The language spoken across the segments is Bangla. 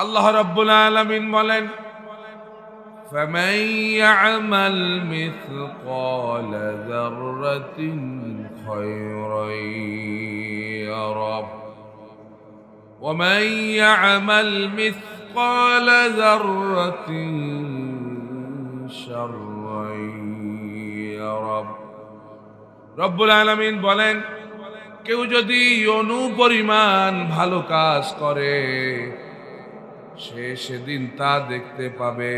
আল্লাহ রাব্বুল আলামিন বলেন, فَمَن يَعْمَلْ مِثْقَالَ ذَرَّةٍ خَيْرًا يَرَهُ وَمَن يَعْمَلْ مِثْقَالَ ذَرَّةٍ شَرًّا يَرَهُ। রব্বুল আলামিন বলেন, কেউ যদি অনুপরিমাণ ভালো কাজ করে সে সেদিন তা দেখতে পাবে,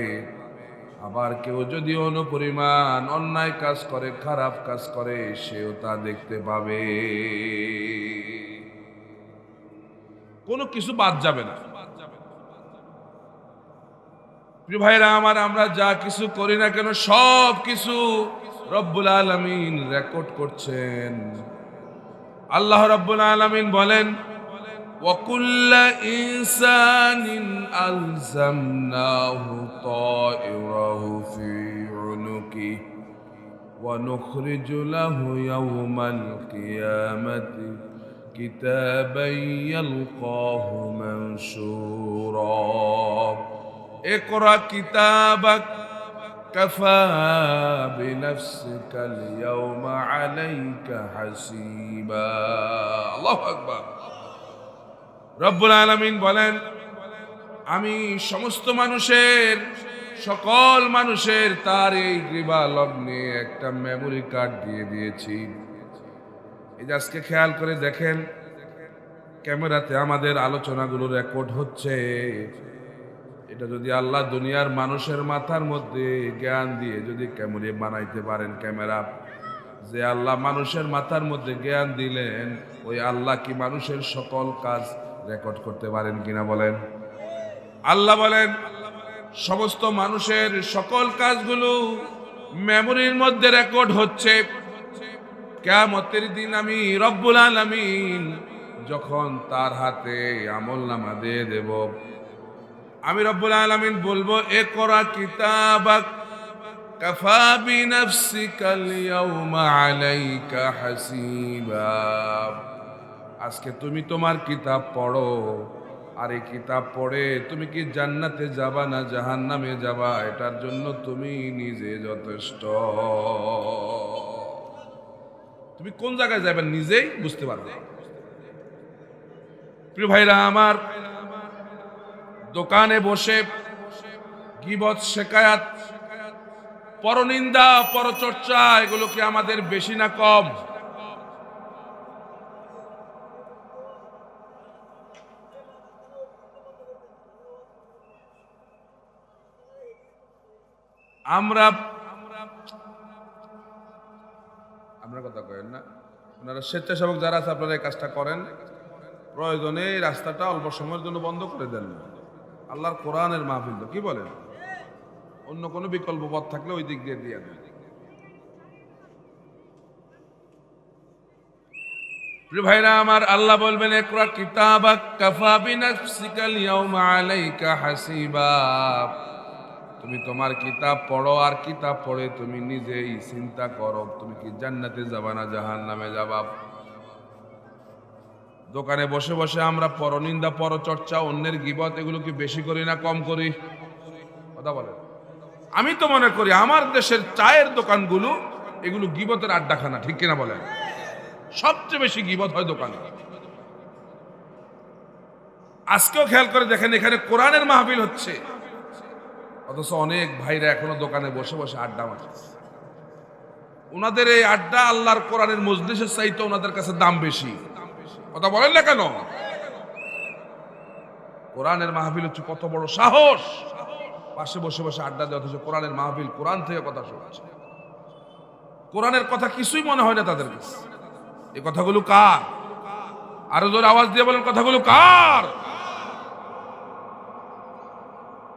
আবার কেউ যদি অনুপরিমাণ অন্যায় কাজ করে, খারাপ কাজ করে, সেও তা দেখতে পাবে। কোনো কিছু বাদ যাবে না। প্রিয় ভাইরা আমার, আমরা যা কিছু করি না কেন সব কিছু রব্বুল আলামিন রেকর্ড করছেন। আল্লাহ রব্বুল আলামিন বলেন, وَكُلَّ إِنسَانٍ أَلْزَمْنَاهُ طَائِرَهُ فِي عُنُقِهِ وَنُخْرِجُ لَهُ يَوْمَ الْقِيَامَةِ كِتَابًا يَلْقَاهُ مَنشُورًا اقْرَأْ كِتَابَكَ كَفَى بِنَفْسِكَ الْيَوْمَ عَلَيْكَ حَسِيبًا। আল্লাহু আকবার। রব্বুল আলামিন বলেন, আমি সমস্ত মানুষের, সকল মানুষের তার এই গ্রীবা লগ্নে একটা মেমোরি কার্ড দিয়ে দিয়েছি। এই যে আজকে খেয়াল করে দেখেন, ক্যামেরাতে আমাদের আলোচনাগুলো রেকর্ড হচ্ছে। এটা যদি আল্লাহ দুনিয়ার মানুষের মাথার মধ্যে জ্ঞান দিয়ে যদি ক্যামেরা বানাইতে পারেন, ক্যামেরা যে আল্লাহ মানুষের মাথার মধ্যে জ্ঞান দিলেন, ওই আল্লাহ কি মানুষের সকল কাজ রেকর্ড করতে পারেন কিনা বলেন? আল্লাহ বলেন, সমস্ত মানুষের সকল কাজগুলো মেমোরির মধ্যে রেকর্ড হচ্ছে। কিয়ামতের দিন আমি রব্বুল আলামিন যখন তার হাতে আমলনামা দিয়ে দেব, আমি রব্বুল আলামিন বলবো, ইকরা কিতাবাক কাফা বিনাফসিকাল ইয়াউমা আলাইকা হাসিবা। আজকে তুমি তোমার কিতাব পড়ো, আর এই কিতাব পড়ে তুমি কি জান্নাতে যাবা না জাহান্নামে যাবা, এটার জন্য তুমি নিজে যথেষ্ট। তুমি কোন জায়গায় যাবেন নিজেই বুঝতে পারবে। প্রিয় ভাইরা আমার, দোকানে বসে গীবত, শিকায়াত, পরনিন্দা, পরচর্চা, এগুলো কি আমাদের বেশি না কম? আমরা কথা করেন না, আপনারা স্বেচ্ছাসেবক যারা আছে আপনারা এই কাজটা করেন। প্রয়োজনে এই রাস্তাটা অল্প সময়ের জন্য বন্ধ করে দেন। আল্লাহর কোরআনের মাহফিল তো, কি বলেন? অন্য কোনো বিকল্প পথ থাকলে ওই দিক দিয়ে দিয়ে দেন। প্রিয় ভাইরা আমার, আল্লাহ বলবেন, ইকরা কিতাবাক কাফা বিনাফসিকাল ইয়াউমা আলাইকা হাসিবা। তুমি তোমার কিতাব পড়ো, আর কিতাব পড়ে তুমি নিজেই চিন্তা করো, তুমি কি জান্নাতে যাবা না জাহান্নামে যাবা। দোকানে বসে বসে আমরা পরনিন্দা, পরচর্চা, অন্যের গীবত, এগুলো কি বেশি করি না কম করি? কথা বলেন। আমি তো মনে করি আমার দেশের চায়ের দোকানগুলো এগুলো গীবতের আড্ডাখানা, ঠিক কিনা বলেন? সবচেয়ে বেশি গীবত হয় দোকানে। আজকেও খেয়াল করে দেখেন, এখানে কোরআনের মাহফিল হচ্ছে, অথচ অনেক ভাইরা এখনো দোকানে বসে বসে আড্ডা মারছে। ওনাদের এই আড্ডা আল্লাহর কোরআনের মজলিসের চাইতে ওনাদের কাছে দাম বেশি। কথা বলেন না কেন? কোরআনের মাহফিল হচ্ছে কত বড় সাহস, পাশে বসে বসে আড্ডা দেওয়া, অথচ কোরআনের মাহফিল, কোরআন থেকে কথা শুনছে। কোরআনের কথা কিছুই মনে হয় না তাদের কাছে। এই কথাগুলো কার? আরো জোরে আওয়াজ দিয়ে বলেন, কথাগুলো কার?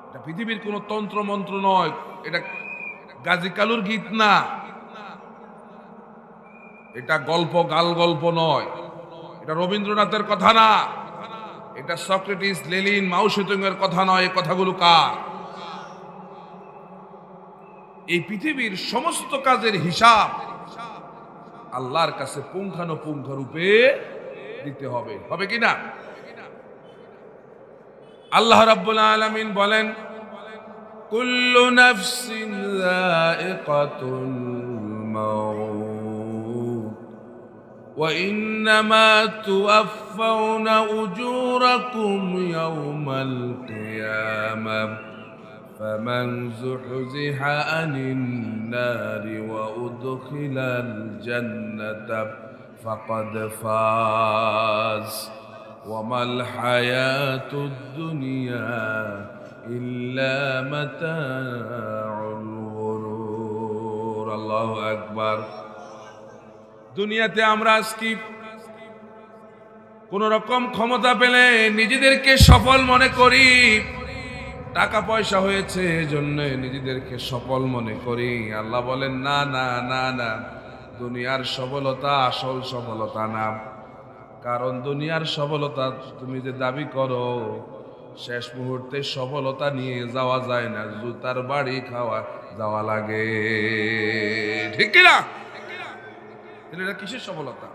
এটা পৃথিবীর কোন তন্ত্র মন্ত্র নয়, এটা গাজী কালুর গীত না, এটা গল্প, গাল গল্প নয়, এটা রবীন্দ্রনাথের কথা না, এটা সক্রেটিস, লেনিন, মাও সেতুং এর কথা নয়। এই কথাগুলো কার? এই পৃথিবীর সমস্ত কাজের হিসাব আল্লাহর কাছে পুঙ্খানুপুঙ্খ রূপে দিতে হবে, হবে কিনা? আল্লাহ রাব্বুল আলামিন বলেন, কুল্লু নাফসিন যায়িকাতুল মাউত ওয়া ইন্নামা তুওয়াফাউনা উজুরাকুম ইয়াওমাল কিয়ামাহ ফামান যুহজিহা আনিন নারি ওয়া উদখিলাল জান্নাতা ফাকাদ ফাজ ওয়ামাল হায়াতুদ দুনিয়া ইল্লা মাতাউল গুরুর। আল্লাহু আকবার। দুনিয়াতে আমরা আজকে কোন রকম ক্ষমতা পেলে নিজেদেরকে সফল মনে করি, টাকা পয়সা হয়েছে এজন্য নিজেদেরকে সফল মনে করি। আল্লাহ বলেন, না না না না, দুনিয়ার সফলতা আসল সফলতা না। কারণ দুনিয়ার সফলতা তুমি যে দাবি করো, শেষ মুহূর্তে সফলতা নিয়ে যাওয়া যায় না, জুতার বাড়ি খাওয়া যাওয়া লাগে, ঠিক কিনা? এটা কিসের সফলতা?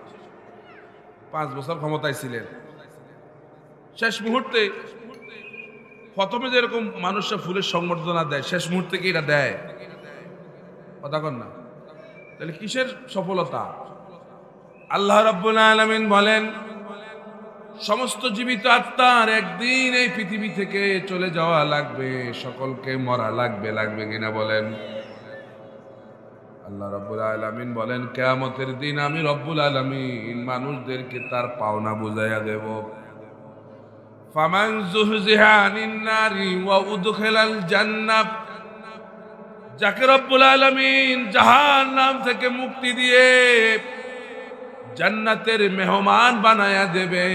5 বছর ক্ষমতায় ছিলেন, শেষ মুহূর্তে প্রথমে যেরকম মানুষরা ফুলের সংবর্ধনা দেয়, শেষ মুহূর্তে কি এটা দেয়? কথা কন না। তাহলে কিসের সফলতা? আল্লাহ রাব্বুল আলামিন বলেন, সমস্ত জীবিত আত্মার একদিন এই পৃথিবী থেকে চলে যাওয়া লাগবে, সকলকে মরা লাগবে, লাগবে কিনা বলেন? আল্লাহ রাব্বুল আলামিন বলেন, কিয়ামতের দিন আমি রব্বুল আলামিন মানুষদেরকে তার পাওনা বুঝাইয়া দেব। ফামান যুহজিহা আনিন নারি ওয়া উদখিলাল জান্নাহ, যাকে রব্বুল আলামিন জাহান্নাম থেকে মুক্তি দিয়ে জান্নাতের মেহমান বানায়া দেবে,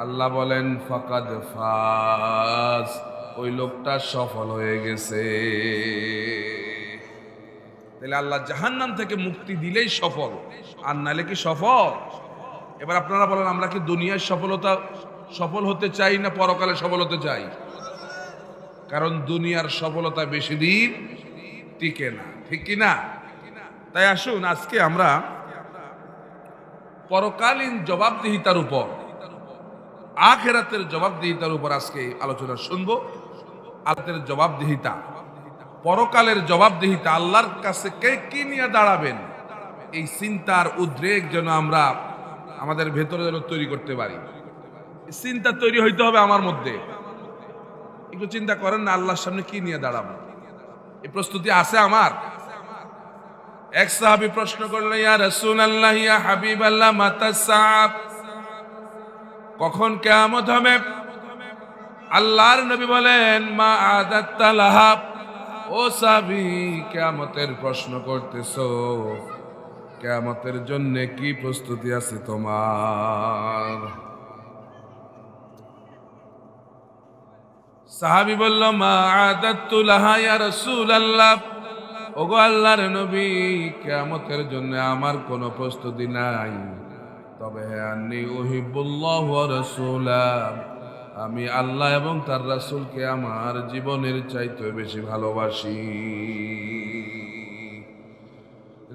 আল্লাহ বলেন ফাকাদ ফাজ, ওই লোকটা সফল হয়ে গেছে। তাহলে আল্লাহ জাহান্নাম থেকে মুক্তি দিলেই সফল, আর নালে কি সফল? এবার আপনারা বলেন, আমরা কি দুনিয়ার সফল হতে চাই না পরকালে সফল হতে চাই? কারণ দুনিয়ার সফলতা বেশি দিন টিকে না, ঠিক কি না? তাই আসুন আজকে আমরা পরকালীন জবাবদিহিতার উপর, আখিরাতের জবাবদিহিতার উপর আজকে আলোচনা শুনবো। আখিরাতের জবাবদিহিতা, পরকালের জবাবদিহিতা, আল্লাহর কাছে কে কি নিয়ে দাঁড়াবেন, এই চিন্তার উদ্রেক যেন আমরা আমাদের ভেতরে যেন তৈরি করতে পারি। চিন্তা তৈরি হইতে হবে আমার মধ্যে। একটু চিন্তা করেন না, আল্লাহর সামনে কি নিয়ে দাঁড়াবো? এই প্রস্তুতি আছে আমার? এক সাহাবী প্রশ্ন করলেন, ইয়া রাসূলুল্লাহ, ইয়া হাবিবাল্লাহ, মাতাস সাআব, কখন কিয়ামত হবে? আল্লাহর নবী বলেন, মা আদাত্তা লাহা। ও সাহাবী, কিয়ামতের প্রশ্ন করতেছো, কিয়ামতের জন্য কি প্রস্তুতি আছে তোমার? সাহাবী বলল, মা আদাত্তু লাহা ইয়া রাসূলুল্লাহ, ওগো আল্লাহর নবী, কিয়ামতের জন্য আমার কোনো প্রস্তুতি নাই, তবে হ্যাঁ, আন্নী উহিব্বুল্লাহ ওয়া রাসূলাহ, আমি আল্লাহ এবং তার রাসূলকে আমার জীবনের চাইতে বেশি ভালোবাসি।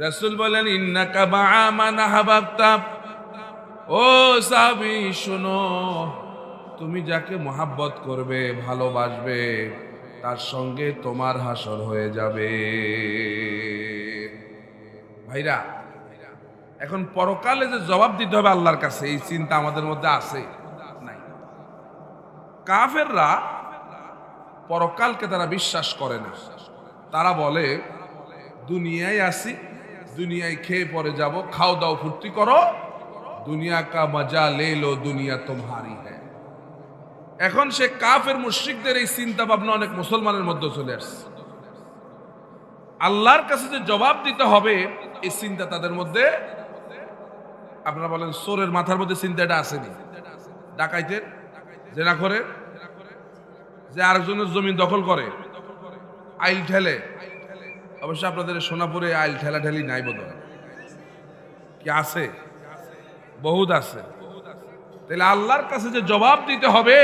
রাসূল বলেন, ইন্নাকা মা'a মান আহবাবতা। ও সাহাবী শোনো, তুমি যাকে মহাব্বত করবে, ভালোবাসবে, তার সঙ্গে তোমার হাসর হয়ে যাবে। ভাইরা, এখন পরকালে যে জবাব দিতে হবে আল্লাহর কাছে, এই চিন্তা আমাদের মধ্যে আছে নাই? কাফেররা পরকালকে তারা বিশ্বাস করে না। তারা বলে, দুনিয়ায় আসি, দুনিয়ায় খেয়ে পরে যাব, খাও দাও ফুর্তি করো, দুনিয়া কা মজা লে লো, দুনিয়া তোমারি হ্যায়। এখন সে কাফের মুশরিকদের এই চিন্তা ভাবনা অনেক মুসলমানের মধ্যে চলে আসছে। আল্লাহর কাছে যে জবাব দিতে হবে, এই চিন্তা তাদের মধ্যে। আপনারা বলেন, চোরের মাথার মধ্যে চিন্তাটা আসেনি? ডাকাইতের, জেনা করে, যে আরেকজনের জমি দখল করে, আইল ঠেলে। অবশ্য আপনাদের সোনাপুরে আইল ঠেলা ঠেলি নাই বোধহয়, কি আছে? বহুত আছে। তাহলে আল্লাহর কাছে যে জবাব দিতে হবে,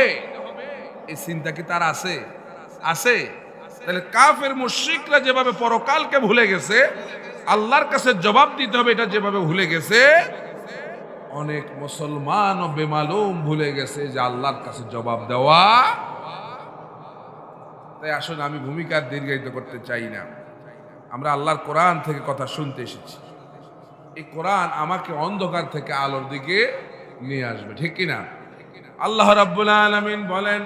এই চিন্তা কি তার আছে? আছে। তাহলে কাফের মুশরিকরা যেভাবে পরকালকে ভুলে গেছে, আল্লাহর কাছে জবাব দিতে হবে এটা যেভাবে ভুলে গেছে, অনেক মুসলমান ও বেমালুম ভুলে গেছে যে আল্লাহর কাছে জবাব দেওয়া। তাই আসলে আমি ভূমিকা দীর্ঘায়িত করতে চাই না। আমরা আল্লাহর কোরআন থেকে কথা শুনতে এসেছি। এই কোরআন আমাকে অন্ধকার থেকে আলোর দিকে নিয়ে আসবে, ঠিক কিনা? আল্লাহ রাব্বুল আলামিন বলেন,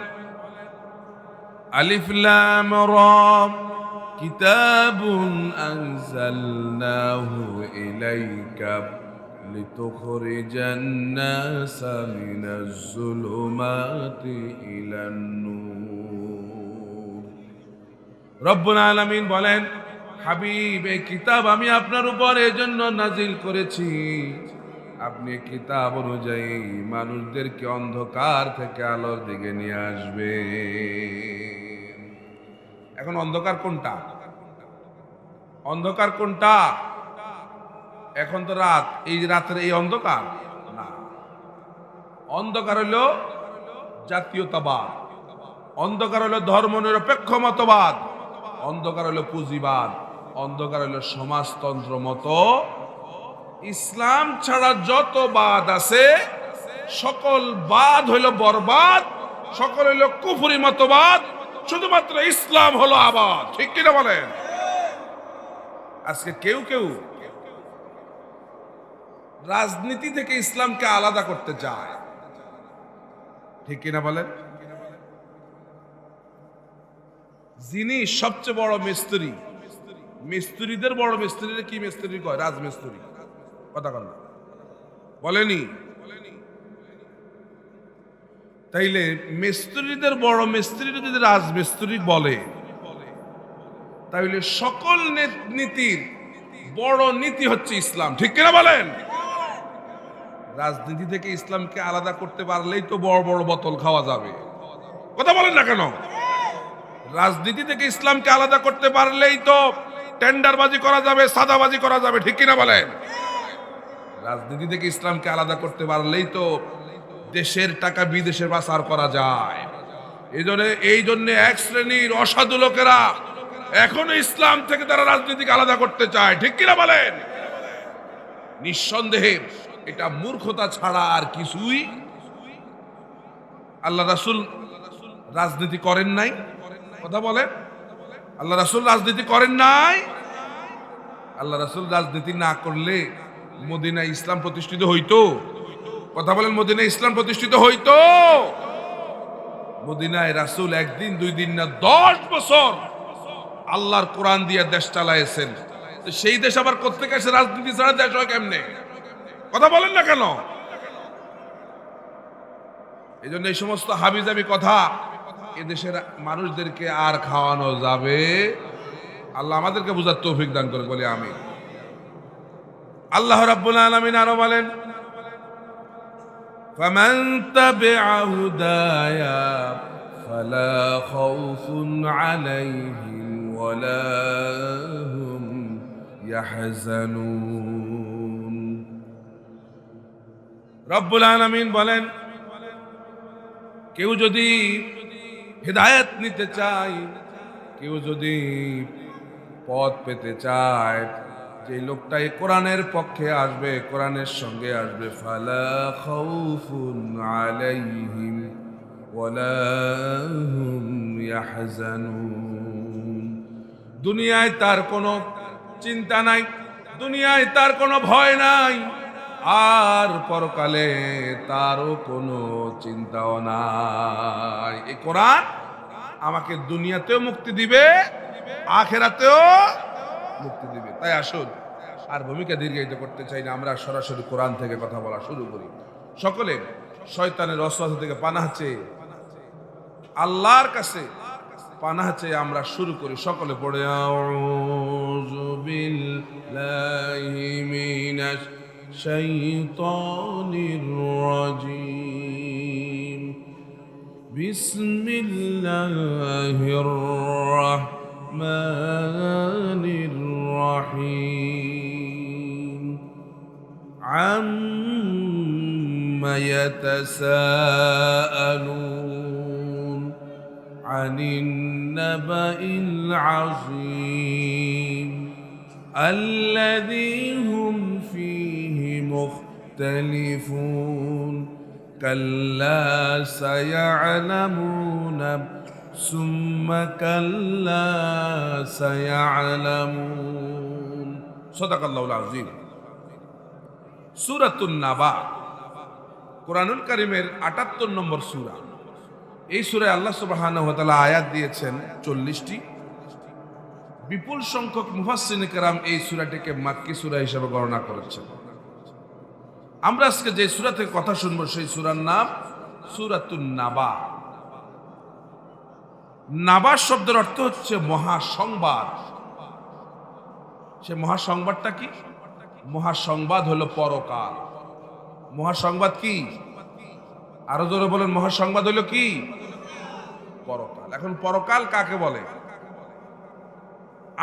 আলিফ লাম রা কিতাবুন আনজালনাহু ইলাইকা লিতুখরিজান নাসা মিনাজ যুলুমাতি ইলান নূর। রব্বুল আলামিন বলেন, হাবিব, এই কিতাব আমি আপনার উপর এজন্য নাজিল করেছি, আপনি কিতাব অনুযায়ী মানুষদেরকে অন্ধকার থেকে আলোর দিকে নিয়ে আসবে। এখন অন্ধকার কোনটা? অন্ধকার কোনটা? এখন তো রাত, এই রাতের এই অন্ধকার না। অন্ধকার হলো জাতীয়তাবাদ, অন্ধকার হলো ধর্মনিরপেক্ষ মতবাদ, অন্ধকার হলো পুঁজিবাদ, অন্ধকার হলো সমাজতন্ত্র মতো। ইসলাম ছাড়া যত বাদ আছে সকল বাদ হইল বরবাদ, সকল হইল কুফরি মতবাদ, শুধুমাত্র ইসলাম হলো আবাদ, ঠিক কিনা বলেন? আজকে কেউ কেউ রাজনীতি থেকে ইসলামকে আলাদা করতে চায়, ঠিক কিনা বলেন? যিনি সবচেয়ে বড় মিস্ত্রি, মিস্ত্রিদের বড় মিস্ত্রিরে কি মিস্ত্রি কয়? রাজমিস্ত্রি। কথা কন না, বলেনি? তাইলে মিস্ত্রিদের বড় মিস্ত্রি যদি রাজমিস্ত্রি বলে, তাইলে সকল নীতির বড় নীতি হচ্ছে ইসলাম, ঠিক কিনা বলেন? রাজনীতি থেকে ইসলামকে আলাদা করতে পারলেই তো বড় বড় বোতল খাওয়া যাবে। কথা বলেন না কেন? রাজনীতি থেকে ইসলামকে আলাদা করতে পারলেই তো টেন্ডারবাজি করা যাবে, সাদাবাজি করা যাবে, ঠিক কিনা বলেন? রাজনীতি থেকে ইসলামকে আলাদা করতে পারলেই তো দেশের টাকা বিদেশে পাচার করা যায়। এই জন্য এক শ্রেণীর অসাধু লোকেরা এখনো ইসলাম থেকে তারা রাজনীতিকে আলাদা করতে চায়, ঠিক কিনা বলেন? নিঃসন্দেহে এটা মূর্খতা ছাড়া আর কিছুই। আল্লাহ রাসূল রাজনীতি করেন নাই, কথা বলেন। আল্লাহ রাসূল রাজনীতি করেন নাই। আল্লাহ রাসূল রাজনীতি না করলে মদিনায় ইসলাম প্রতিষ্ঠিত হইতো? কথা বলেন, মদিনায় ইসলাম প্রতিষ্ঠিত হইতো? মদিনায় রাসূল একদিন দুই দিন না 10 বছর আল্লাহর কোরআন দিয়ে দেশ চালাইছেন। সেই দেশ আবার কোত্থেকে এসে রাজনীতি ছাড়া দেশ হয় কেমনে? কথা বলেন না কেন? এই জন্য এই সমস্ত হাবিজাবি কথা এদেশের মানুষদেরকে আর খাওয়ানো যাবে? আল্লাহ আমাদেরকে বুঝার তৌফিক দান করে, বলি আমিন। আল্লাহ রাব্বুল আলামিন আরো বলেন, ফামান তাবিআ হুদায়া ফালা খাউফুন আলাইহিম ওয়ালা হুম ইয়াহজানুন। রব্বুল আলামিন বলেন, কেউ যদি হিদায়াত নিতে চায়, কেউ যদি পথ পেতে চায়, যে লোকটা এই কোরআনের পক্ষে আসবে, কোরআনের সঙ্গে আসবে, ফালা খাউফুন আলাইহিম ওয়ালা হুম ইয়াহজানুন। দুনিয়ায় তার কোনো চিন্তা নাই, দুনিয়ায় তার কোনো ভয় নাই, আর পরকালে তারও কোনো চিন্তাও নাই। এই কোরআন আমাকে দুনিয়াতেও মুক্তি দিবে, আখিরাতেও মুক্তি দিবে। তাই আসুন, আর ভূমিকা দীর্ঘায়িত করতে চাই না, আমরা সরাসরি কোরআন থেকে কথা বলা শুরু করি। সকলে শয়তানের ওয়াসওয়াসা থেকে পানাহ চেয়ে, আল্লাহর কাছে পানাহ চেয়ে আমরা শুরু করি। সকলে পড়ে, আউযু বিল্লাহি মিনাশ শাইতানির রাজীম, বিসমিল্লাহির রাহমানির রাহিম, আম্মা ইয়াতাসাআলুন আনিন নাবাইল আযীম আল্লাযী হুম ফীহি মুখতালিফুন কাল্লা সায়া'লামুন সুম্মা কাল্লা সায়া'লামুন। সাদাকাল্লাহুল আযীম। সূরাতুন নাবা কোরআনুল কারীমের ৭৮ নম্বর সূরা। এই সূরায় আল্লাহ সুবহানাহু ওয়া তাআলা আয়াত দিয়েছেন ৪০টি। বিপুল সংখ্যক মুফাসসিরিন কেরাম এই সূরাটিকে মাক্কি সূরা হিসেবে গণনা করেছেন। আমরা আজকে যে সূরা থেকে কথা শুনবো সেই সূরার নাম সূরাতুন নাবা। নাবা শব্দের অর্থ হচ্ছে মহাসংবাদ। সে মহাসংবাদটা কি? মহাসংবাদ হলো পরকাল। মহাসংবাদ কি? আরো জোরে বলেন, মহাসংবাদ হলো কি? পরকাল। এখন পরকাল কাকে বলে?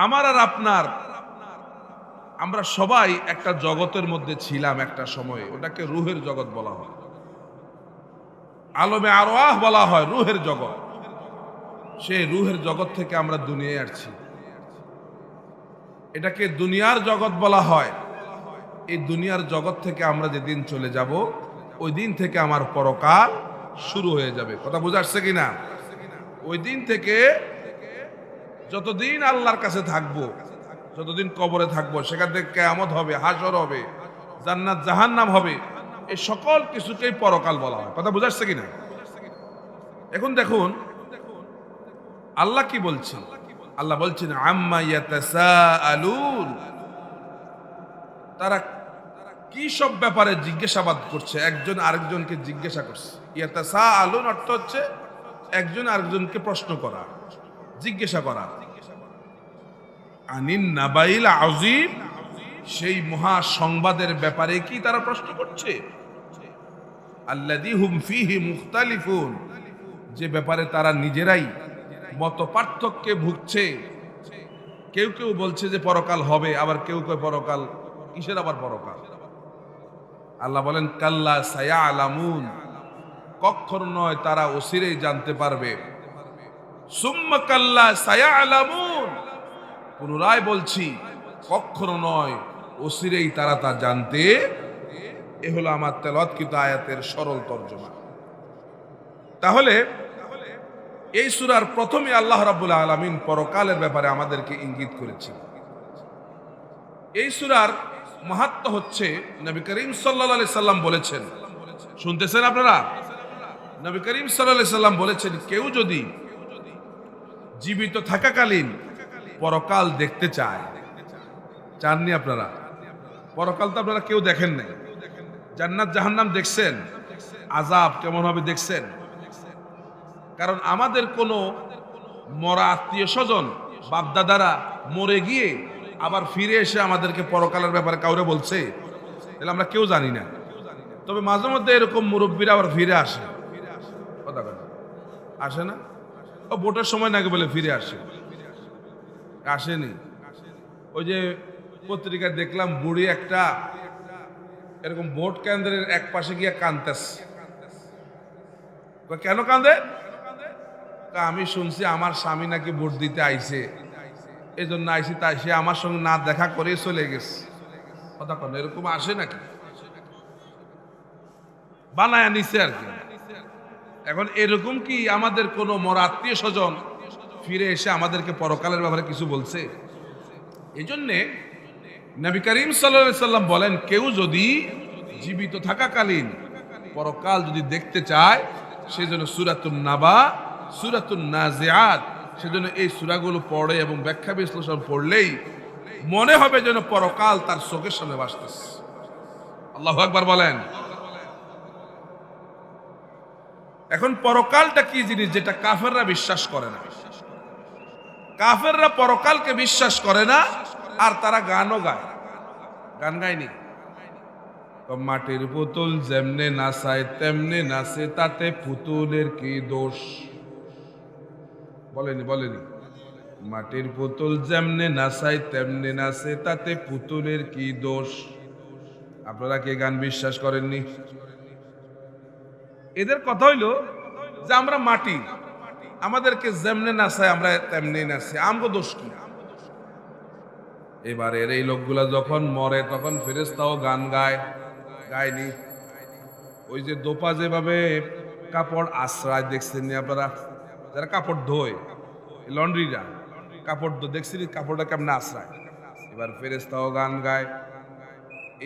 আমার আর আপনার, আমরা সবাই একটা জগতের মধ্যে ছিলাম একটা সময়ে, ওটাকে রুহের জগৎ বলা হয়, আলমে আরওয়াহ বলা হয়, রুহের জগৎ। সেই রুহের জগৎ থেকে আমরা দুনিয়ায় আসছি, এটাকে দুনিয়ার জগৎ বলা হয়। এই দুনিয়ার জগৎ থেকে আমরা যেদিন চলে যাব, ওই দিন থেকে আমার পরকাল শুরু হয়ে যাবে। কথা বুঝা আসছে কিনা? ওই দিন থেকে যতদিন আল্লাহর কাছে থাকবো, যতদিন কবরে থাকবো, সেখান থেকে কিয়ামত হবে, হাশর হবে, জান্নাত জাহান্নাম হবে, এই সকল কিছুকেই পরকাল বলা হয়। কথা বুঝা আসছে কিনা? এখন দেখুন আল্লাহ কি বলছেন। আল্লাহ বলছেন আম্মা ইয়াতাসাআলুন, তারা কি সব ব্যাপারে জিজ্ঞাসাবাদ করছে, একজন আরেকজনকে জিজ্ঞাসা করছে। ইয়াতাসাআলুন অর্থ হচ্ছে একজন আরেকজনকে প্রশ্ন করা, জিজ্ঞাসা করা। আনিন নাবাইল আযীম, সেই মহা সংবাদের ব্যাপারে কি তারা প্রশ্ন করছে? আল্লাযী হুম ফীহি মুখতালিফুন, যে ব্যাপারে তারা নিজেরাই মত পার্থক্যে ভুগছে। কেউ কেউ বলছে যে পরকাল হবে, আবার কেউ কেউ পরকাল কিসের আবার পরকাল। আল্লাহ বলেন কাল্লা সায়া'লামুন, কখনো নয়, তারা অচিরেই জানতে পারবে। সুম্মা কাল্লা সায়া'লামুন, পুনরায় বলছি কখনো নয়, অচিরেই তারা তা জানতে। এ হলো আমার তেলাওয়াতকৃত আয়াতের সরল তর্জমা। তাহলে এই সূরার প্রথমে আল্লাহ রাব্বুল আলামিন পরকালের ব্যাপারে আমাদেরকে ইঙ্গিত করেছেন। এই সূরার মাহাত্ম্য হচ্ছে, নবী করিম সাল্লাল্লাহু আলাইহি সাল্লাম বলেছেন, শুনতেছেন আপনারা? নবী করিম সাল্লাল্লাহু আলাইহি সাল্লাম বলেছেন, কেউ যদি জীবিত থাকাকালীন পরকাল দেখতে চায়, চাননি আপনারা? পরকাল তো আপনারা কেউ দেখেন নাই। জান্নাত জাহান্নাম দেখছেন? আযাব কেমন হবে দেখছেন? কারণ আমাদের কোনো মরা আত্মীয় স্বজন বাপদাদারা মরে গিয়ে আবার ফিরে এসে আমাদেরকে পরকালের ব্যাপারে কাউরে বলছে? তাহলে আমরা কেউ জানি না। তবে মাঝে মধ্যে এরকম মুরব্বীরা আবার ফিরে আসে, কথা কথা আসে না? ও ভোটের সময় নাকি বলে ফিরে আসে, আসেনি। ওই যে পত্রিকায় দেখলাম বুড়ি একটা এরকম ভোট কেন্দ্রের এক পাশে গিয়ে কাঁদতেছে। কেন কাঁদে? আমি শুনছি আমার স্বামী নাকি ভোট দিতে আইছে, এই জন্য আইসি, তাই সে আমার সঙ্গে না দেখা করে চলে গেছে। কথা কন, এরকম আসে নাকি? বানায় নিছে আর কি। এখন এরকম কি আমাদের কোন মরা আত্মীয় স্বজন ফিরে এসে আমাদেরকে পরকালের ব্যাপারে কিছু বলছে? এই জন্যে নবী করিম সাল্লাল্লাহু আলাইহি সাল্লাম বলেন, কেউ যদি জীবিত থাকাকালীন পরকাল যদি দেখতে চায়, সেজন্য সূরাতুন নাবা, সূরাতুন নাজিআত, সেজন্য এই সূরাগুলো পড়ে এবং ব্যাখ্যা বিশ্লেষণ পড়লেই মনে হবে যেন পরকাল তার চোখের সামনে ভাসতেছে। আল্লাহু আকবার বলেন। এখন পরকালটা কি জিনিস, যেটা কাফেররা বিশ্বাস করে না। কাফেররা পরকালকে বিশ্বাস করে না, আর তারা গানও গায়। গান গায়নি? মাটির পুতুল যেমনে নাচায় তেমনে নাচে, তাতে পুতুলের কি দোষ? বলেনি? বলেনি? মাটির পুতুল যেমনে নাচায় তেমনে নাচে, তাতে পুতুলের কি দোষ? আপনারা কি গান বিশ্বাস করেননি? এদের কথা হইল যে আমরা মাটি, আমাদেরকে যেমনে নাচায় আমরা তেমনি নাচি, আমগো দোষ কি? এবারের এই লোকগুলা যখন মরে তখন ফেরেশতাও গান গায়, গায়নি। ওই যে দোপা যেভাবে কাপড় আশ্রয় দেখছেন আপনারা, যারা কাপড় ধোয় লন্ড্রিরা কাপড় দেখছেন কাপড়টা কেমন আশ্রয়। এবার ফেরেশতাও গান গায়,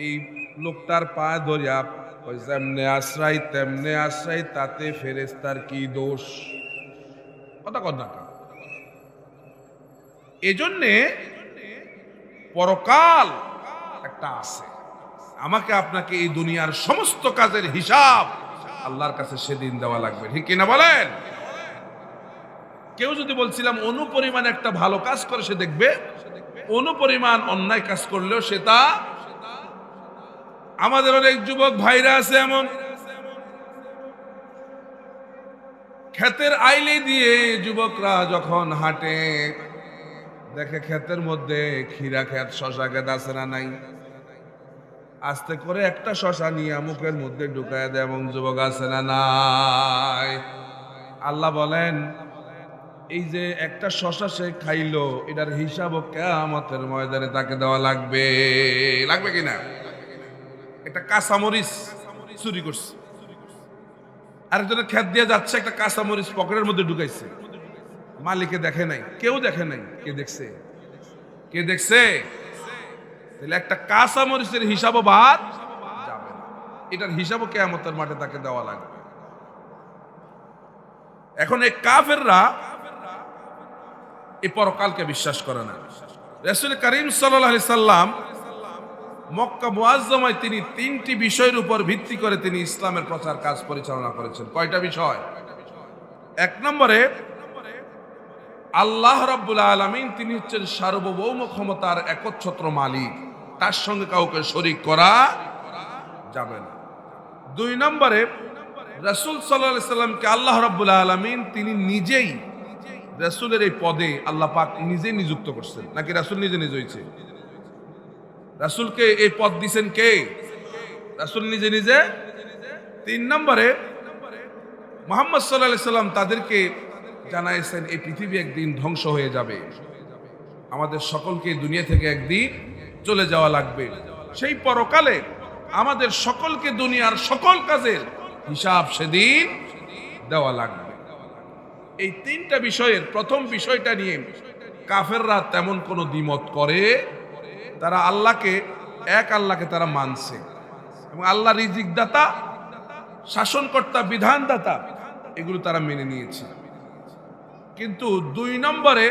এই লোকটার পা ধরিয়া যেমনে আশ্রয় তেমনে আশ্রয়, তাতে ফেরেশতার কি দোষ? কথা কথা এজন্যে পরকাল একটা আছে। আমাকে আপনাকে এই দুনিয়ার সমস্ত কাজের হিসাব আল্লাহর কাছে সেদিন দেওয়া লাগবে, ঠিক কিনা বলেন? কেউ যদি বলছিলাম অনুপরিমাণ একটা ভালো কাজ করে সে দেখবে, অনুপরিমাণ অন্যায় কাজ করলেও সেটা। আমাদের অনেক যুবক ভাইরা আছে এমন, ক্ষেতের আইলে দিয়ে যুবকরা যখন হাঁটে দেখে ক্ষেতের মধ্যে খিরা ক্ষেত, শশা ক্ষেত আছে না নাই, আস্তে করে একটা শশা নিয়ে মুখের মধ্যে ঢুকায় দেয়, এমন যুবক আছে না নাই? আল্লাহ বলেন এই যে একটা শশা সে খাইলো, এটার হিসাবও কিয়ামতের ময়দানে তাকে দেওয়া লাগবে। লাগবে কিনা? একটা কাঁচামরিচ চুরি করছে, আরেকজনের ক্ষেত দিয়ে যাচ্ছে, একটা কাঁচামরিচ পকেটের মধ্যে ঢুকাইছে, মালিকে দেখে নাই, কেউ দেখে নাই। কে দেখছে? কে দেখছে? তাহলে একটা কাঁচামরিচের হিসাবও বাদ যাবে না, এটার হিসাবও কিয়ামতের মাঠে তাকে দেওয়া লাগবে। এখন এই কাফেররা এই পরকালকে বিশ্বাস করে না। রাসূল করিম সাল্লাল্লাহু আলাইহি সাল্লাম মক্কা মুআজ্জামায় তিনি তিনটি বিষয়ের উপর ভিত্তি করে তিনি ইসলামের প্রচার কাজ পরিচালনা করেছেন। কয়টা বিষয়? এক নম্বরে আল্লাহ রাব্বুল আলামিন তিনি হচ্ছেন সার্বভৌম ক্ষমতার একচ্ছত্র মালিক, তার সঙ্গে কাউকে শরীক করা যাবে না। দুই নম্বরে রাসূল সাল্লাল্লাহু আলাইহি সাল্লামকে আল্লাহ রাব্বুল আলামিন তিনি নিজেই রাসূলের এই পদে আল্লাহ পাক নিজেই নিযুক্ত করছেন, নাকি রাসূল নিজে নিজে হয়েছে? রাসূলকে এই পদ দিয়েছেন কে? রাসূল নিজে নিজে। তিন নম্বরে মুহাম্মদ সাল্লাল্লাহু আলাইহি সাল্লাম তাদেরকে জানাইছেন এই পৃথিবী একদিন ধ্বংস হয়ে যাবে, আমাদের সকলকে দুনিয়া থেকে একদিন চলে যাওয়া লাগবে, সেই পরকালে আমাদের সকলকে দুনিয়ার সকল কাজের হিসাব সেদিন দেওয়া লাগবে। এই তিনটা বিষয়ের প্রথম বিষয়টা নিয়ে কাফেররা তেমন কোনো দ্বিমত করে, তারা আল্লাহকে এক আল্লাহকে তারা মানছে এবং আল্লাহ রিজিক দাতা, শাসনকর্তা, বিধানদাতা এগুলো তারা মেনে নিয়েছে। কিন্তু দুই নম্বরে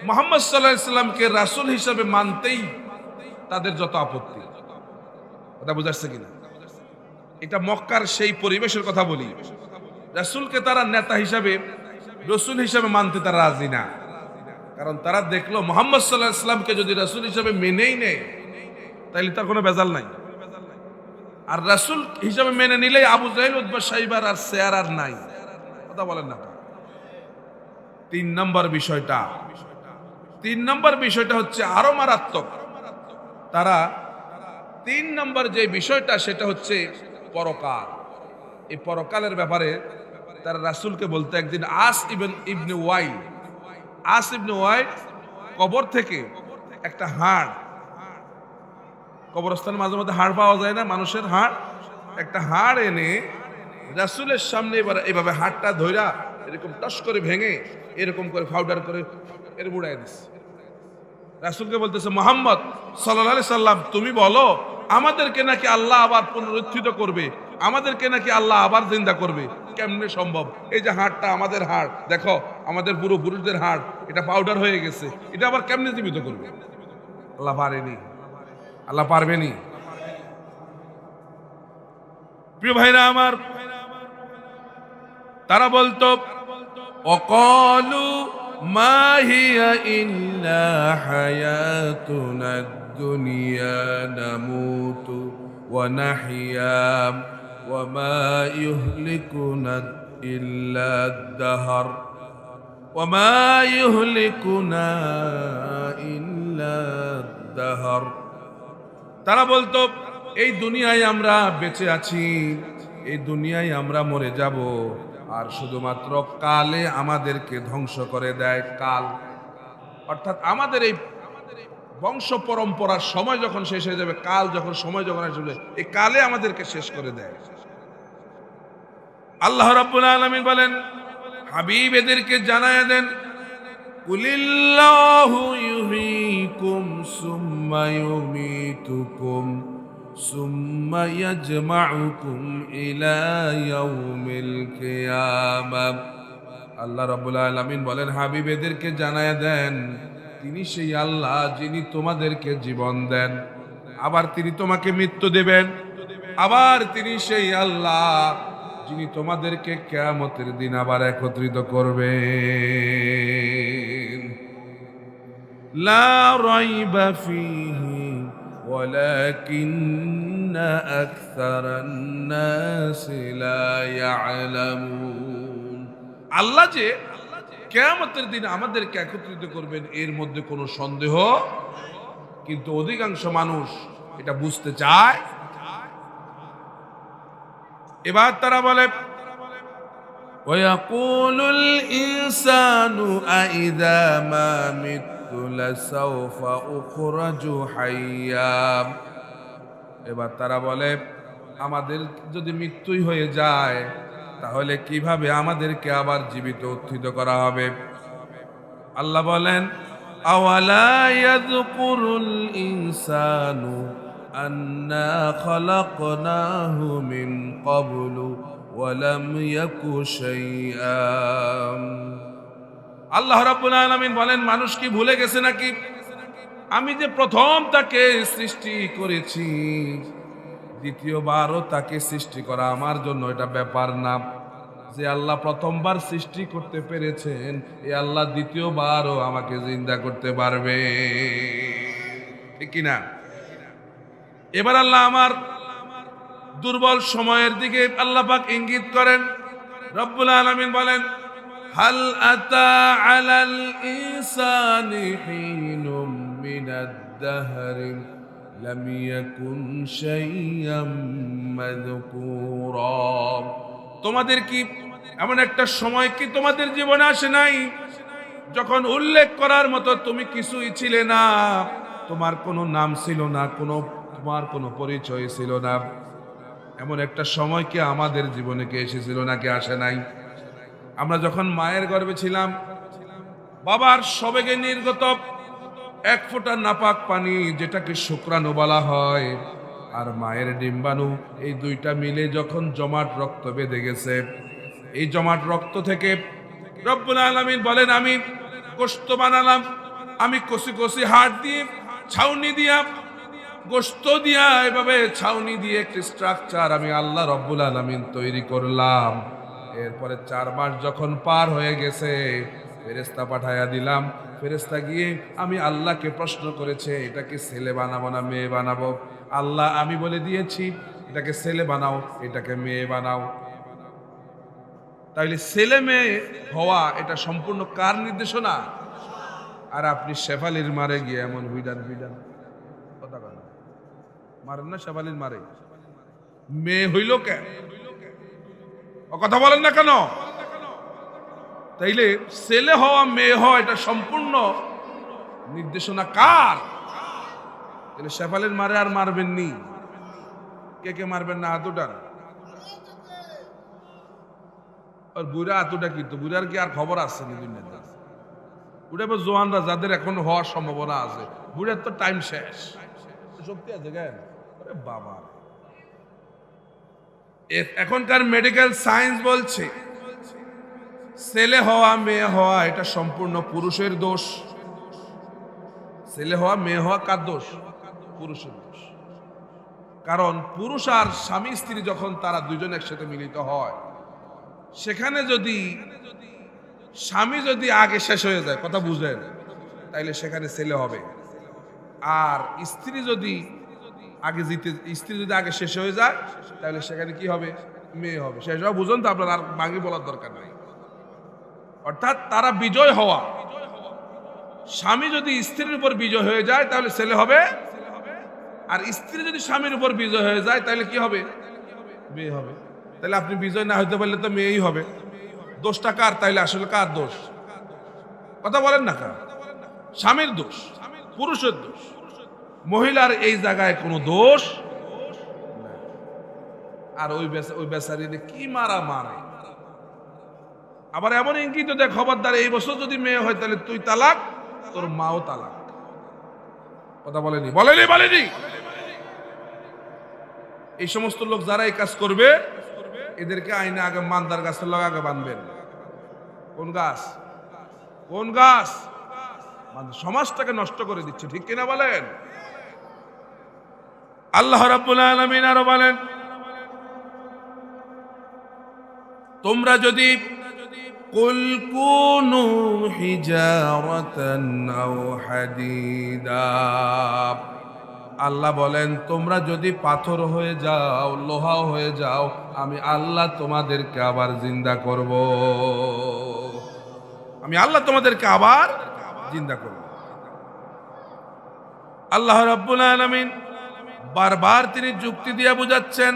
মুহাম্মদ সাল্লাল্লাহু আলাইহি সাল্লামকে রাসূল হিসেবে মানতেই তাদের যত আপত্তি। কথা বুঝাচ্ছে কিনা? এটা মক্কার সেই পরিবেশের কথা বলি। রাসূলকে তারা নেতা হিসাবে, রাসূল হিসাবে মানতে তারা রাজি না, কারণ তারা দেখলো মুহাম্মদ সাল্লাল্লাহু আলাইহি সাল্লামকে যদি রাসূল হিসাবে মেনেই নেয় তাহলে তার কোনো ভেজাল নাই, আর রাসূল হিসাবে মেনে নিলেই আবু জাহেল, উতবা, শাইবার আর শেয়ার আর নাই। কথা বলেন না? তিন নম্বর বিষয়টা হচ্ছে আরো মারাত্মক। তারা তিন নম্বর যে বিষয়টা সেটা হচ্ছে পরকাল। এই পরকালের ব্যাপারে তারা রাসূলকে বলতে, একদিন আস ইবনে ওয়াইল কবর থেকে একটা হাড়, কবরস্থানে মাঝে মধ্যে হাড় পাওয়া যায় না, মানুষের হাড়, একটা হাড় এনে রাসূলের সামনে এবার এভাবে হাড়টা ধইরা এরকম টস করে ভেঙে এরকম করে পাউডার করে এর বুড়াই দিচ্ছে। রাসূলকে বলতেছে, মুহাম্মদ সাল্লাল্লাহু আলাইহি সাল্লাম তুমি বলো আমাদেরকে নাকি আল্লাহ আবার পুনরুত্থিত করবে, আমাদেরকে নাকি আল্লাহ আবার জিন্দা করবে? কেমনে সম্ভব? এই যে হাড়টা আমাদের হাড়, দেখো আমাদের পুরো পুরুষদের হাড়, এটা পাউডার হয়ে গেছে, এটা আবার কেমনে জীবিত করবে? আল্লাহ পারেনি, আল্লাহ পারবেনি। প্রিয় ভাইরা আমার, তারা বলতো অকালু মা হিয়া ইল্লা হায়াতুনা দুনিয়া নামুতু ওয়া নাহইয়া ওয়া মা ইহলিকুনা ইল্লা আদ-দাহর ওয়া মা ইহলিকুনা ইল্লা আদ-দাহর। তারা বলতো এই দুনিয়ায় আমরা বেঁচে আছি, এই দুনিয়ায় আমরা মরে যাব, আর শুধুমাত্র কালে আমাদেরকে ধ্বংস করে দেয়। কাল অর্থাৎ আমাদের এই বংশ পরম্পরার সময় যখন শেষ হয়ে যাবে, কাল যখন সময় যখন আসবে, এই কালে আমাদেরকে শেষ করে দেয়। আল্লাহ রাব্বুল আলামিন বলেন, হাবিব এদেরকে জানায় দেন, কুলিল্লাহু ইউহয়িকুম সুম্মা ইউমীতুকুম সুম্মা ইয়াজমাউকুম ইলা ইয়াউমিল কিয়ামাহ। আল্লাহ রাব্বুল আলামিন বলেন, হাবিব এদেরকে জানায় দেন, তিনি সেই আল্লাহ যিনি তোমাদেরকে জীবন দেন, আবার তিনি তোমাকে মৃত্যু দেবেন, আবার তিনি সেই আল্লাহ যিনি তোমাদেরকে কিয়ামতের দিন আবার একত্রিত করবেন। লা রাইবা ফীহি ওয়ালাকিন্না আকসারান নাসি লা ইয়ালামুন। আল্লাহ যে কিয়ামতের দিন আমাদেরকে একত্রিত করবেন এর মধ্যে কোনো সন্দেহ, কিন্তু অধিকাংশ মানুষ এটা বুঝতে চায়। এবার তারা বলে, ওয়ায়াকুলুল ইনসানু আইযা মা মিতু লাসাউফা উখরাজু হাইয়্যা। এবার তারা বলে, আমাদের যদি মৃত্যুই হয়ে যায় তাহলে কিভাবে আমাদেরকে আবার জীবিত উত্থিত করা হবে? আল্লাহ বলেন, আওয়ালা ইয়াযকুরুল ইনসানু আন্না খালাকনাহু মিন ক্বাবলু ওয়া লাম ইয়াকু শাইআ। আল্লাহ রাব্বুল আলামিন বলেন, মানুষ কি ভুলে গেছে নাকি আমি যে প্রথম তাকে সৃষ্টি করেছি, দ্বিতীয়বারও তাকে সৃষ্টি করা আমার জন্য এটা ব্যাপার না। যে আল্লাহ প্রথমবার সৃষ্টি করতে পেরেছেন, এই আল্লাহ দ্বিতীয়বারও আমাকে জিন্দা করতে পারবে, ঠিক কিনা? এবার আল্লাহ আমার দুর্বল সময়ের দিকে আল্লাহ পাক ইঙ্গিত করেন। রব্বুল আলামিন বলেন, হাল আতা আলাল ইনসানি হিনুম মিনাদ দাহরি লাম ইয়াকুন শাইয়্যাম মাযকুরা। তোমাদের কি এমন একটা সময় কি তোমাদের জীবনে আসে নাই যখন উল্লেখ করার মতো তুমি কিছুই ছিলে না, তোমার কোনো নাম ছিল না, তোমার কোনো পরিচয় ছিল না? এমন একটা সময় কি আমাদের জীবনে কি এসেছিল নাকি আসে নাই? আমরা যখন মায়ের গর্ভে ছিলাম, বাবার সবেগে নির্গত এক ফোঁটা নাপাক পানি, যেটাকে শুক্রাণু বলা হয়, আর মায়ের ডিম্বাণু, এই দুইটা মিলে যখন জমাট রক্ত বেঁধে গেছে, এই জমাট রক্ত থেকে রব্বুল আলামিন বলেন, আমি গোশত বানালাম, আমি কষি কষি হাড় দিয়ে, ছাউনি দিয়া, গোশত দিয়া, এভাবে ছাউনি দিয়ে একটি স্ট্রাকচার আমি আল্লাহ রব্বুল আলামিন তৈরি করলাম। এরপরে 4 মাস যখন পার হয়ে গেছে, ফেরেশতা পাঠাইয়া দিলাম। ফেরেশতা গিয়ে আমি আল্লাহকে প্রশ্ন করেছে, এটাকে ছেলে বানাবো না মেয়ে বানাবো? আল্লাহ আমি বলে দিয়েছি, এটাকে ছেলে বানাও, এটাকে মেয়ে বানাও। তাইলে ছেলে মেয়ে হওয়া এটা সম্পূর্ণ কার নির্দেশনা? আর আপনি শেফালির মারে গিয়ে এমন হুইডান কথা বলেন, মারেন না? শেফালির মারে মেয়ে হইল কেন? কথা বলেন না কেন? তাইলে ছেলে হওয়া মেয়ে হওয়া এটা সম্পূর্ণ নির্দেশনা কার? তাহলে শেফালির মারে আর মারবেন নি? কে কে মারবেন না? হাত উঠান। আর বুড়া এতটা কিন্তু বুড়ার কি আর খবর আছে না দুনিয়াতে? বুড়া বা জোয়ানরা যাদের এখন হওয়ার সম্ভাবনা আছে, বুড়ার তো টাইম শেষ, শক্তি আছে কেন? বাবা, এখনকার মেডিকেল সায়েন্স বলছে ছেলে হওয়া মেয়ে হওয়া এটা সম্পূর্ণ পুরুষের দোষ। ছেলে হওয়া মেয়ে হওয়া কার দোষ? পুরুষের দোষ। কারণ পুরুষ আর স্বামী স্ত্রী যখন তারা দুজন একসাথে মিলিত হয়, সেখানে যদি স্বামী যদি আগে শেষ হয়ে যায়, কথা বুঝেন, তাইলে সেখানে ছেলে হবে। আর স্ত্রী যদি আগে শেষ হয়ে যায়, তাহলে সেখানে কি হবে? মেয়ে হবে। শেষ হওয়া বুঝুন তো, আপনার আর বাকি বলার দরকার নাই। অর্থাৎ তারা বিজয় হওয়া, স্বামী যদি স্ত্রীর উপর বিজয় হয়ে যায় তাহলে ছেলে হবে, আর স্ত্রী যদি স্বামীর উপর বিজয় হয়ে যায় তাহলে কি হবে? মেয়ে হবে। তাহলে আপনি বিজয় না হতে পারলে তো মেয়েই হবে। দোষটা কার? তাইলে আসলে কার দোষ? কথা বলেন না, কার? স্বামীর দোষ। পুরুষের দোষ, মহিলার এই জায়গায় কোনো দোষ নাই। আর ওই বেচারিতে কি মারা মারে, আবার এমন ইঙ্গিত দেয় খবরদার এই বছর যদি মেয়ে হয় তাহলে তুই তালাক, তোর মাও তালাক। কথা বলেনি? এই সমস্ত লোক যারা এই কাজ করবে এদেরকে আইনে আগে মান্দার গাছের লগে আগে বাঁধবেন। কোন গাছ? সমাজটাকে নষ্ট করে দিচ্ছে, ঠিক কিনা বলেন? আল্লাহ রাব্বুল আলামিন আরো বলেন, তোমরা যদি কুল কুনু হিজারাতান আও হাদিদা, আল্লাহ বলেন তোমরা যদি পাথর হয়ে যাও, লোহাও হয়ে যাও, আমি আল্লাহ তোমাদেরকে আবার জিন্দা করব। আমি আল্লাহ তোমাদেরকে আবার জিন্দা করব। আল্লাহ রাব্বুল আলামিন বারবার তিনি যুক্তি দিয়ে বুঝাচ্ছেন,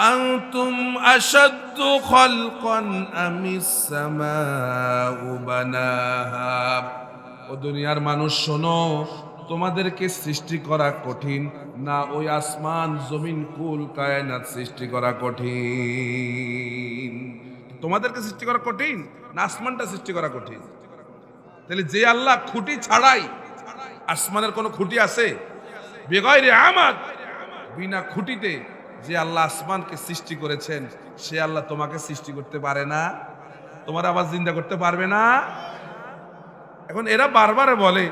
আনতুম আশাদ্দু খালকান আমিস সামাউ বানাহা। ও দুনিয়ার মানুষ শোনো, তোমাদেরকে সৃষ্টি করা কঠিন না ওই আসমান জমিন কুল কায়নাত সৃষ্টি করা কঠিন? তোমাদেরকে সৃষ্টি করা কঠিন না আসমানটা সৃষ্টি করা কঠিন? তাহলে যে আল্লাহ খুঁটি ছাড়াই, আসমানের কোনো খুঁটি আছে? বেগয়রে আমাদ, বিনা খুঁটিতে যে আল্লাহ আসমানকে সৃষ্টি করেছেন সে আল্লাহ তোমাকে সৃষ্টি করতে পারে না? তোমার আবার জিন্দা করতে পারবে না? এখন এরা বারবার বলে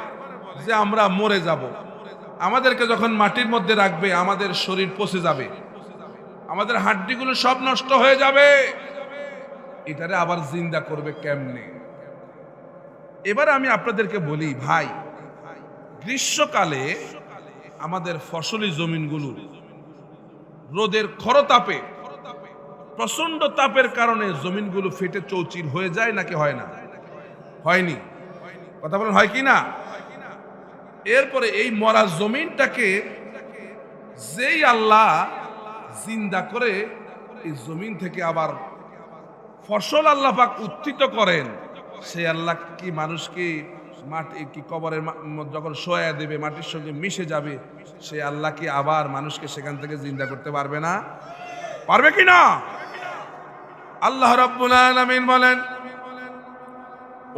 যে আমরা মরে যাব, আমাদেরকে যখন মাটির মধ্যে রাখবে আমাদের শরীর পচে যাবে, আমাদের হাড্ডিগুলো সব নষ্ট হয়ে যাবে, এটারে আবার জিন্দা করবে কেমনে? এবার আমি আপনাদেরকে বলি ভাই, গ্রীষ্মকালে আমাদের ফসলি জমিনগুলো রোদের খরতাপে, প্রচন্ড তাপের কারণে জমিনগুলো ফেটে চৌচির হয়ে যায় নাকি হয় না? হয়নি? কথা বলেন, হয় কি না? এরপরে এই মরা জমিনটাকে যেই আল্লাহ জিন্দা করে এই জমিন থেকে আবার ফসল আল্লাহ পাক উত্থিত করেন, সেই আল্লাহ কি মানুষকে মাটি কি কবরের যখন শোয়া দেবে মাটির সঙ্গে মিশে যাবে, সেই আল্লাহ কি আবার মানুষকে সেখান থেকে জিন্দা করতে পারবে না? পারবে কি না? আল্লাহ রাব্বুল আলামিন বলেন,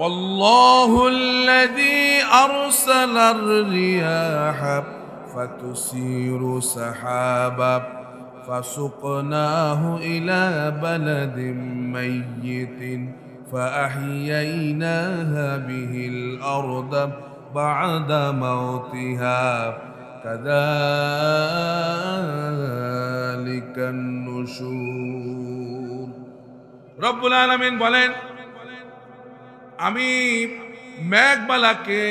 আল্লাহু আল্লাযী আরসালার রিয়াহা ফাতুসিরু সাহাবা ফাসুকনাহু ইলা বালাদিন মাইয়িতিন فأحييناها به الأرض بعد موتها كذلك النشور। রব্বুল আলামিন বলেন, আমি মেঘমালাকে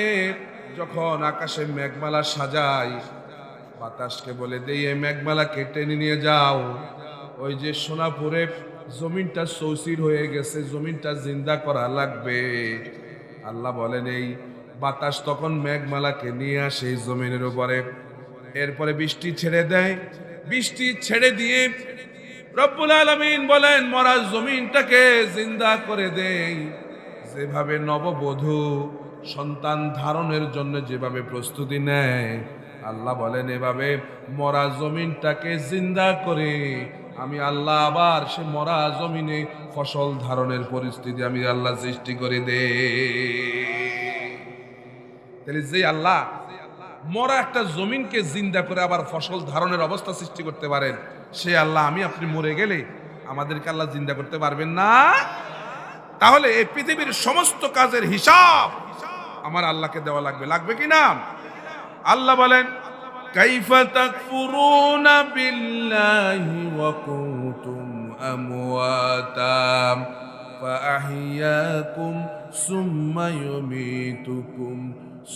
যখন আকাশে মেঘমালা সাজাই, বাতাসকে বলে দেই এই মেঘমালাকে টেনে নিয়ে যাও, ওই যে সোনাপুরে জমিনটা চৌচির হয়ে গেছে, জমিনটা জিন্দা করা লাগবে। আল্লাহ বলেন এই বাতাস তখন মেঘমালাকে নিয়ে আসে এই জমিনের উপরে, এরপরে বৃষ্টি ছেড়ে দেয়, বৃষ্টি ছেড়ে দিয়ে রব্বুল আলামিন বলেন মরা জমিনটাকে জিন্দা করে দেই। যেভাবে নববধূ সন্তান ধারণের জন্য যেভাবে প্রস্তুতি নেয়, আল্লাহ বলেন এভাবে মরা জমিনটাকে জিন্দা করে আমি আল্লাহ আবার সে মরা জমিনে ফসল ধারণের পরিস্থিতি আমি আল্লাহ সৃষ্টি করে দে। তাহলে যে আল্লাহ মরা একটা জমিনকে জিন্দা করে আবার ফসল ধারণের অবস্থা সৃষ্টি করতে পারেন, সে আল্লাহ আমি আপনি মরে গেলে আমাদেরকে আল্লাহ জিন্দা করতে পারবেন না? তাহলে এই পৃথিবীর সমস্ত কাজের হিসাব আমার আল্লাহকে দেওয়া লাগবে, লাগবে কি না? আল্লাহ বলেন, কাইফা তাকফুরুনা বিল্লাহি ওয়া কুনতুম আমওয়াতা ফাআহইয়াকুম সুম্মা ইউমীতুকুম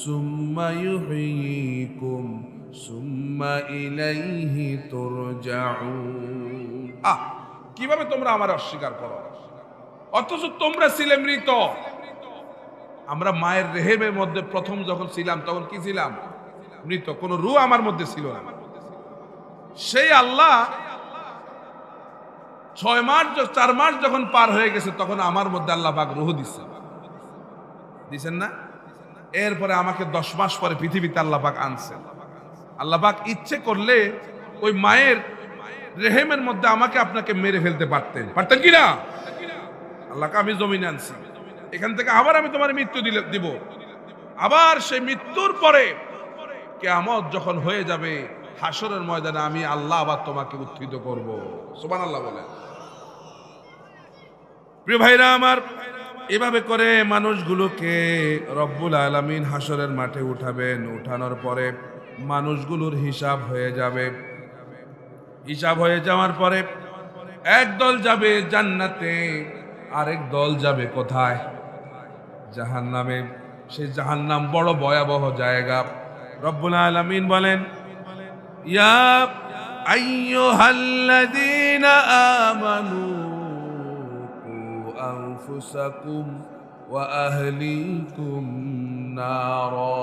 সুম্মা ইউহয়ীকুম সুম্মা ইলাইহি তুরজাউন। কিভাবে তোমরা আমার অস্বীকার করো, অথচ তোমরা ছিলে মৃত। আমরা মায়ের রেহেমের মধ্যে প্রথম যখন ছিলাম তখন কি ছিলাম? মৃত, কোন রূহ আমার মধ্যে ছিল না। সেই আল্লাহ 4 মাস যখন পার হয়ে গেছে তখন আমার মধ্যে আল্লাহ পাক রূহ দিচ্ছেন না? এরপরে আমাকে 10 মাস পরে পৃথিবীতে আল্লাহ পাক আনছেন। আল্লাহ পাক ইচ্ছে করলে ওই মায়ের রেহেমের মধ্যে আমাকে আপনাকে মেরে ফেলতে পারতেন কি না? আল্লাহকে আমি জমিনে আনছি, এখান থেকে আবার আমি তোমার মৃত্যু দিব, আবার সেই মৃত্যুর পরে কিয়ামত যখন হয়ে যাবে হাসরের ময়দানে আমি আল্লাহ আবার তোমাকে উত্থিত করব। সুবহানাল্লাহ বলেন। প্রিয় ভাইরা আমার, এভাবে করে মানুষগুলোকে রব্বুল আলামিন হাসরের মাঠে উঠাবেন। উঠানোর পরে মানুষগুলোর হিসাব হয়ে যাবে। হিসাব হয়ে যাওয়ার পরে একদল যাবে জান্নাতে, আরেক দল যাবে কোথায়? জাহান্নামে। সেই জাহান্নাম বড় ভয়াবহ জায়গা। রব্বুল আলামিন বলেন, ইয়া আইয়ুহাল্লাযীনা আমানু কু আনফুসাকুম ওয়া আহলিকুম নারা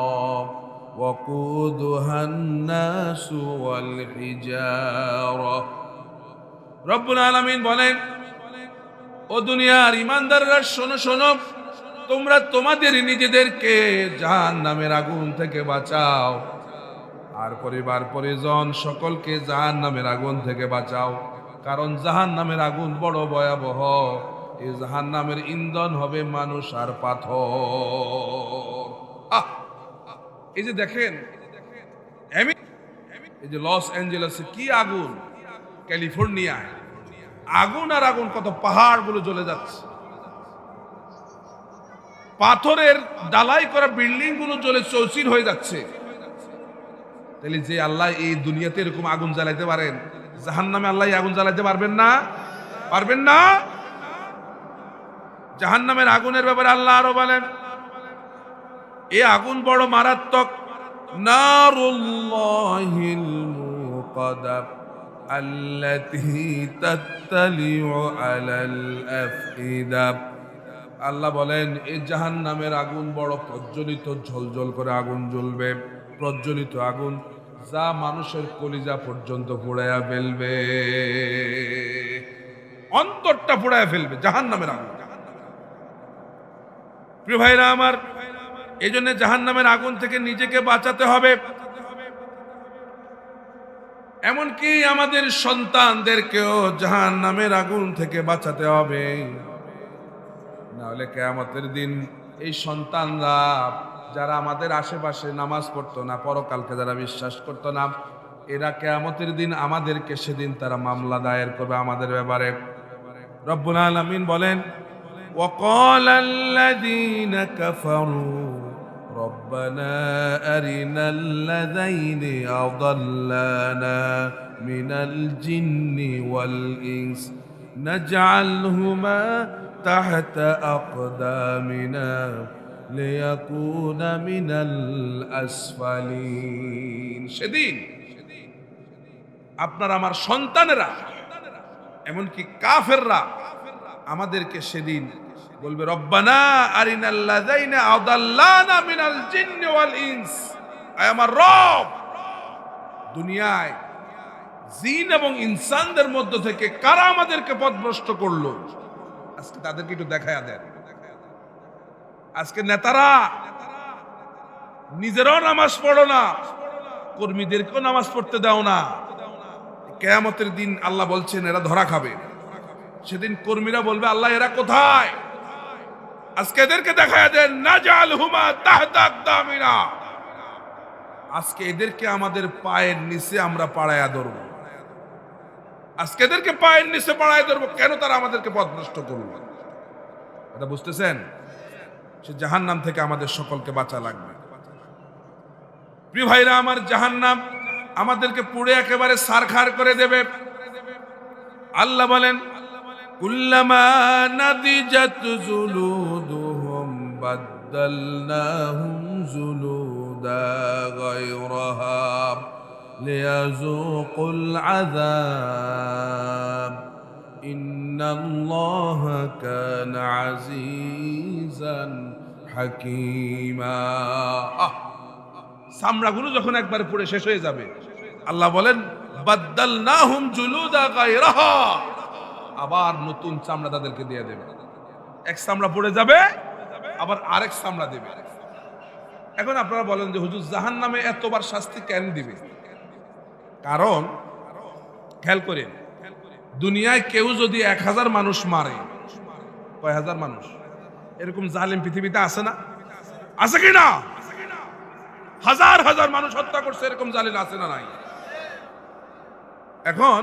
ওয়াকুদুহান নাসু ওয়াল হিজারা। রব্বুল আলামিন বলেন, ও দুনিয়ার ঈমানদাররা শোনো শোনো, তোমরা তোমাদের নিজেদেরকে জাহান্নামের আগুন থেকে বাঁচাও, আর পরিবার পরিজন সকলকে জাহান্নামের আগুন থেকে বাঁচাও। কারণ জাহান্নামের আগুন বড় ভয়াবহ। এই জাহান্নামের ইন্ধন হবে মানুষ আর পাথর। এই যে দেখেন, এই যে লস অ্যাঞ্জেলেসে কি আগুন, ক্যালিফোর্নিয়ায় আগুন আর আগুন, কত পাহাড়গুলো জ্বলে যাচ্ছে, পাথরের ডালাই করা বিল্ডিং গুলো জ্বলে চৌচির হয়ে যাচ্ছে। তাহলে যে আল্লাহ এই দুনিয়াতে এরকম আগুন জ্বালাইতে পারেন, জাহান্নামে আল্লাহ আগুন জ্বালাইতে পারবেন না? পারবেন না? জাহান্নামের আগুনের ব্যাপারে আল্লাহ আরো বলেন, এই আগুন বড় মারাত্মক। নারুল্লাহিল মুকাদ্দা আল্লাতী তাত্তালিউ আলাল আফইদা। আল্লাহ বলেন, এই জাহান্নামের আগুন বড় প্রজ্বলিত, ঝলঝল করে আগুন জ্বলবে, প্রজ্বলিত আগুন যা মানুষের কলিজা পর্যন্ত পোড়ায়া ফেলবে, অন্তরটা পোড়ায়া ফেলবে জাহান্নামের আগুন। প্রিয় ভাইরা আমার, এই জন্য জাহান্নামের আগুন থেকে নিজেকে বাঁচাতে হবে। এমনকি আমাদের সন্তানদেরকেও জাহান্নামের আগুন থেকে বাঁচাতে হবে। নাহলে কিয়ামতের দিন এই সন্তানরা যারা আমাদের আশেপাশে নামাজ পড়তো না, পরকালকে যারা বিশ্বাস করতো না, এরা কিয়ামতের দিন আমাদেরকে সেদিন তারা মামলা দায়ের করবে আমাদের ব্যাপারে। রব্বুল আলামিন বলেন, وقال الذين كفروا ربنا أرنا الذين أضلانا من الجن والإنس نجعلهما تحت أقدامنا ليكون من الأسفلين। সেদিন আপনার আমার সন্তানেরা, এমনকি কাফেররা আমাদেরকে সেদিন বলবে, রব্বানা আরিনাল্লাযাইনা আদাল্লানা মিনাল জিন্নি ওয়াল ইনস। আয় আমার রব, দুনিয়ায় জিন এবং ইনসানদের মধ্য থেকে কারা আমাদেরকে পথভ্রষ্ট করলো, আজকে তাদেরকে একটু দেখায়া দেন। আজকে নেতারা নিজেরাও নামাজ পড়ো না, কর্মীদেরকেও নামাজ পড়তে দাও না। কিয়ামতের দিন আল্লাহ বলছেন এরা ধরা খাবে। সেদিন কর্মীরা বলবে, আল্লাহ এরা কোথায়? আজকে এদেরকে দেখায়া দেন। নাজালহুমা তাহতা আকদামিনা। আজকে এদেরকে আমাদের পায়ের নিচে আমরা পাড়ায়া ধরবো। আজকে এদেরকে পায়ের নিচে পাড়ায় ধরবো। কেন? তারা আমাদেরকে পথভ্রষ্ট করবে। এটা বুঝতেছেন? সে জাহান্নাম থেকে আমাদের সকলকে বাঁচা লাগবে। প্রিয় ভাইরা আমার, জাহান্নাম আমাদেরকে পুড়ে একেবারে সারখার করে দেবে। আল্লাহ বলেন, কুল্লামা নাদিজাত জুলুদুহুম বাদদালনাহুম জুলুদা গায়রাহা লিয়াযুকুল আযাব ইন্নাল্লাহা কানা আজিজান হাকীমা। চামড়াগুলো যখন একবার পুড়ে শেষ হয়ে যাবে, আল্লাহ বলেন, বাদদালনাহুম জুলুদা গায়রাহা, আবার নতুন চামড়া তাদেরকে দিয়ে দেবে। এক চামড়া পড়ে যাবে, আবার আরেক চামড়া দেবে। এখন আপনারা বলেন যে হুজুর জাহান্নামে এতবার শাস্তি কেন দিবে? কারণ খেয়াল করেন, দুনিয়ায় কেউ যদি 1000 মানুষ মারে, কয় হাজার মানুষ এরকম জালিম পৃথিবীতে আছে না? আছে কি না? হাজার হাজার মানুষ হত্যা করছে, এরকম জালিম আছে না নাই? এখন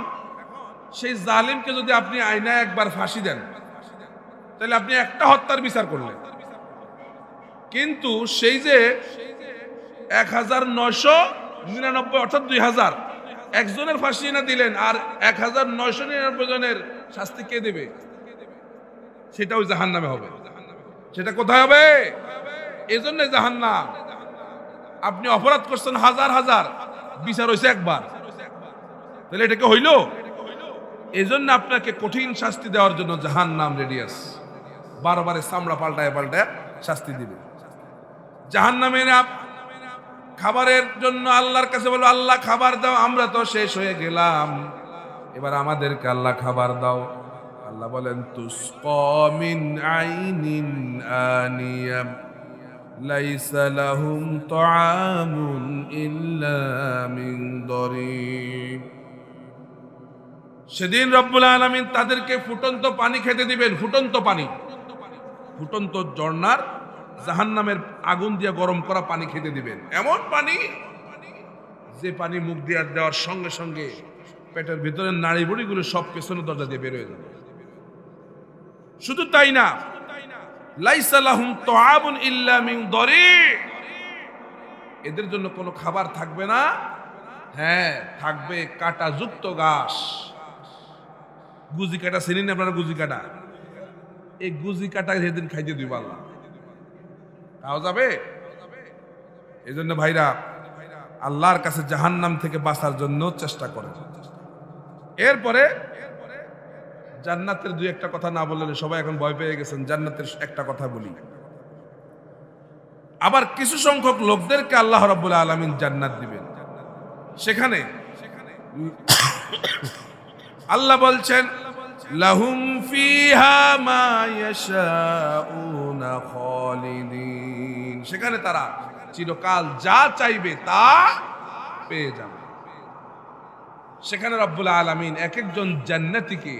সেই জালিমকে যদি আপনি আয়নায় একবার ফাঁসি দেন, তাহলে আপনি একটা হত্যার বিচার করলেন। কিন্তু সেই যে 1999 অর্থাৎ 2000 একজনের ফাঁসি না দিলেন, আর 1999 জনের শাস্তি কে দেবে? সেটা ওই জাহান্নামে হবে। সেটা কোথায় হবে? এজন্য জাহান্নাম। আপনি অপরাধ করছেন হাজার হাজার, বিচার হয়েছে একবার, তাহলে এটাকে হইল? এজন্য আপনাকে কঠিন শাস্তি দেওয়ার জন্য জাহান্নাম রেডি আছে, বারবার চামড়া পাল্টায় পাল্টায় শাস্তি দিবে। জাহান্নামের খাবারের জন্য আল্লাহর কাছে বলবো, আল্লাহ খাবার দাও, আমরা তো শেষ হয়ে গেলাম, এবার আমাদেরকে আল্লাহ খাবার দাও। আল্লাহ বলেন, তুসকা মিন আইনিন আনিয়া লাইসা লাহুম তাআমুন ইল্লা মিন দরিব। সেদিন রব্বুল আলামিন তাদেরকে ফুটন্ত পানি খেতে দিবেন, ফুটন্ত পানি, ফুটন্ত ঝর্ণার জাহান্নামের আগুন দিয়ে গরম করা পানি খেতে দিবেন। এমন পানি যে পানি মুখ দিয়ে দেওয়ার সঙ্গে সঙ্গে পেটের ভিতরের নাড়ি বুড়িগুলো সব পেছনের দরজা দিয়ে বের হয়ে যাবে। শুধু তাই না, লাইসা লাহুম তাআমুন ইল্লা মিন দরিব, এদের জন্য কোনো খাবার থাকবে না, হ্যাঁ থাকবে কাঁটাযুক্ত ঘাস। গুজি কাটা চিনেন আপনারা? গুজি কাটা, এই গুজি কাটা সেদিন খাইতে দিব আল্লাহ, খাওয়া যাবে? এই জন্য ভাইরা আল্লাহর কাছে জাহান্নাম থেকে বাঁচার জন্য চেষ্টা করেন। এরপরে জান্নাতের দুই একটা কথা না বললে সবাই এখন ভয় পেয়ে গেছেন, জান্নাতের একটা কথা বলি। আবার কিছু সংখ্যক লোকদেরকে আল্লাহ রাব্বুল আলামিন জান্নাত দিবেন। সেখানে আল্লাহ বলছেন, লাহুম ফিহা মা ইয়াশাউনা খালিদিন, সেখানে তারা চিরকাল যা চাইবে তা পেয়ে যাবে। সেখানে রব্বুল আলামিন এক একজন জান্নাতীকে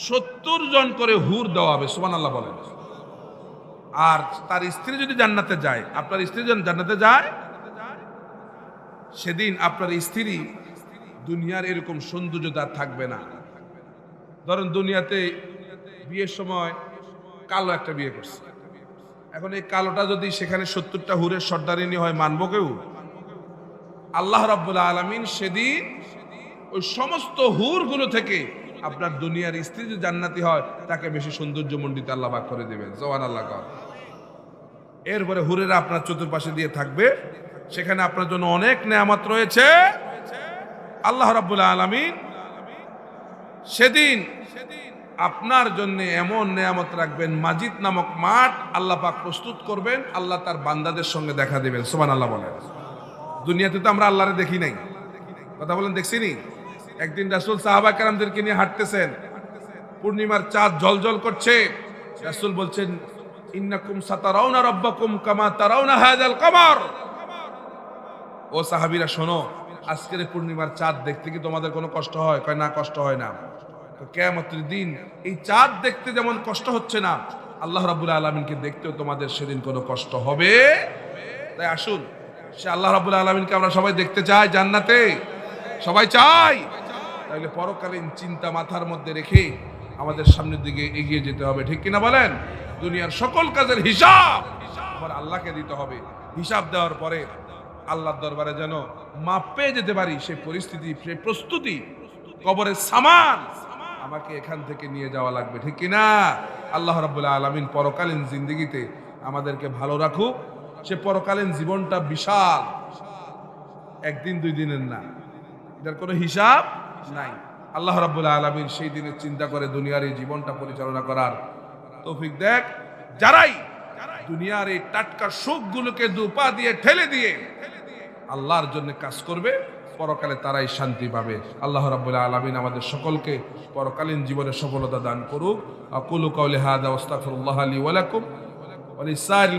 70 জন করে হুর দেওয়া হবে, সুবহানাল্লাহ বলেন। আর তার স্ত্রী যদি জান্নাতে যায়, আপনার স্ত্রী যদি জান্নাতে যায়, সেদিন আপনার স্ত্রী দুনিয়ার এরকম সৌন্দর্য তার থাকবে না। ধরেন দুনিয়াতে বিয়ের সময় কালো একটা বিয়ে করছে, এখন এই কালোটা যদি সেখানে 70টা হুরের সর্দারিনী হয়, মানবো কেউ? আল্লাহ রাব্বুল আলামিন সেদিন ওই সমস্ত হুরগুলো থেকে আপনার দুনিয়ার স্ত্রী যদি জান্নাতি হয়, তাকে বেশি সৌন্দর্যমণ্ডিত আল্লাহ ভাগ করে দেবেন, সুবহানাল্লাহ। এরপরে হুরেরা আপনার চতুর্পাশে দিয়ে থাকবে, সেখানে আপনার জন্য অনেক নেয়ামত রয়েছে। আল্লাহ রাব্বুল আলামিন সেদিন আপনার জন্য এমন নেয়ামত রাখবেন, মাজিদ নামক মাঠ আল্লাহ পাক প্রস্তুত করবেন, আল্লাহ তার বান্দাদের সঙ্গে দেখা দেবেন, সুবহানাল্লাহ বলেন। দুনিয়াতে তো আমরা আল্লাহরে দেখি নাই, কথা বলেন দেখছিনি? একদিন রাসূল সাহাবা কেরামদেরকে নিয়ে হাঁটতেছেন, পূর্ণিমার চাঁদ ঝলঝল করছে, রাসূল বলছেন, ইন্নাকুম সাতারাউনা রাব্বাকুম কামা তারাউনা হাযাল কমার। ও সাহাবীরা শোনো, আজকের পূর্ণিমার চাঁদ দেখতে কি তোমাদের কোনো কষ্ট হয়? কয় না, কষ্ট হয় না। কিয়ামতের দিন এই চাঁদ দেখতে যেমন কষ্ট হচ্ছে না, আল্লাহ রাব্বুল আলামিনকে দেখতেও তোমাদের সেদিন কোনো কষ্ট হবে। তাই আসুন, সে আল্লাহ রাব্বুল আলামিনকে আমরা সবাই দেখতে চাই জান্নাতে, সবাই চাই। তাহলে পরকালীন চিন্তা মাথার মধ্যে রেখে আমাদের সামনের দিকে এগিয়ে যেতে হবে, ঠিক কিনা বলেন? দুনিয়ার সকল কাজের হিসাব আবার আল্লাহকে দিতে হবে। হিসাব দেওয়ার পরে আল্লাহর দরবারে যেন মাপ পেয়ে যেতে পারি, সেই পরিস্থিতি, সেই প্রস্তুতি, কবরের সামান আমাকে এখান থেকে নিয়ে যাওয়া লাগবে, ঠিক কিনা? আল্লাহ রাব্বুল আলামিন পরকালীন জিন্দেগিতে আমাদেরকে ভালো রাখুক। সে পরকালীন জীবনটা বিশাল, একদিন দুই দিনের না, এটার কোনো হিসাব নাই। আল্লাহ রাব্বুল আলামিন সেই দিনের চিন্তা করে দুনিয়ার এই জীবনটা পরিচালনা করার তৌফিক দেখ। যারাই দুনিয়ার এই টাটকা সুখগুলোকে দুপা দিয়ে ঠেলে দিয়ে আল্লাহর জন্য কাজ করবে, পরকালে তারাই শান্তি পাবে। আল্লাহ রাব্বুল আলামিন আমাদের সকলকে পরকালীন জীবনে সফলতা দান করুক। আকুলু কাওলি হাযা ওয়াস্তাগফিরুল্লাহ লি ওয়া লাকুম ওয়া লিসাইরিল